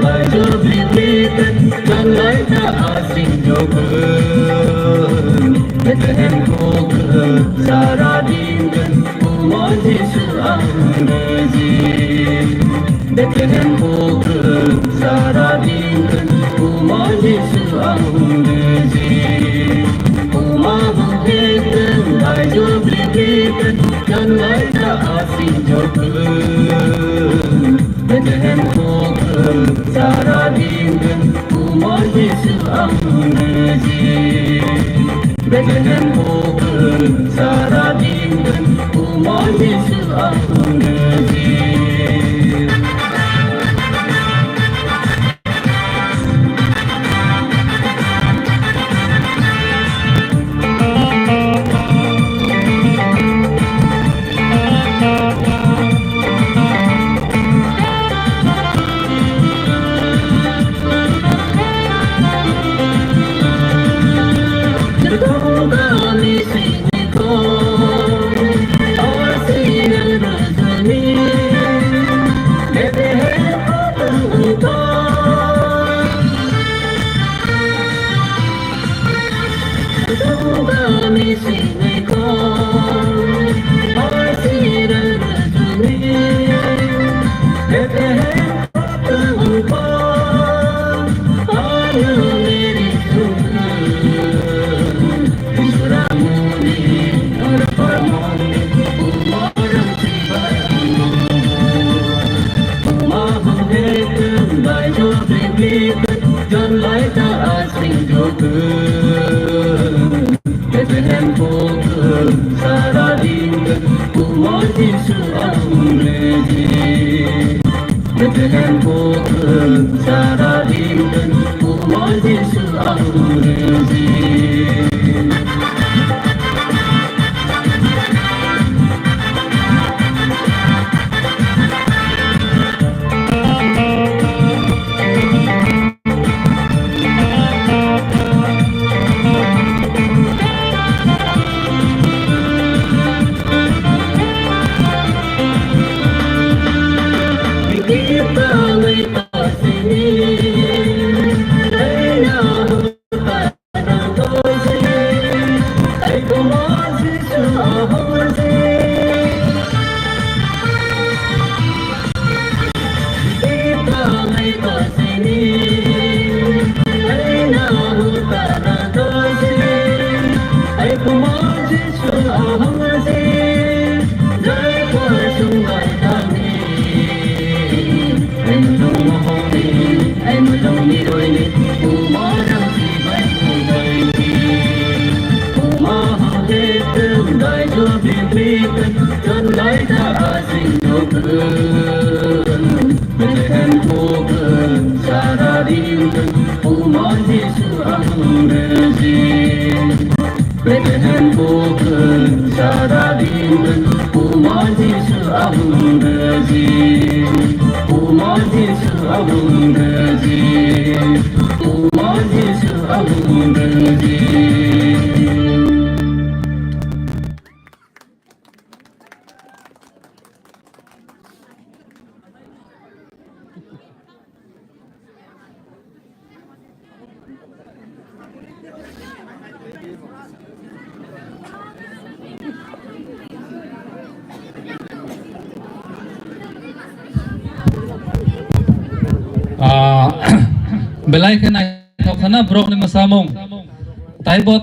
bài cho biết biết chẳng lấy ta asing jogun Bethlehem kokur saradingan Umar Yesu angezi Bethlehem kokur saradingan Umar Yesu angezi Umar bukitkan bài cho biết biết chẳng lấy ta asing jogun Bethlehem kokur saradingan Umar Yesu angezi Bethlehem kokur saradingan Umar Yesu angezi Bethlehem kokur saradingan Umar Yesu angezi Bethlehem kokur saradingan Umar Yesu angezi Bethlehem kokur saradingan Umar Yesu angezi Bethlehem kokur saradingan Umar Yesu angezi Umar Yesu angezi Umar Yesu angezi Belai kena kau kena brok ni masamong. Taibot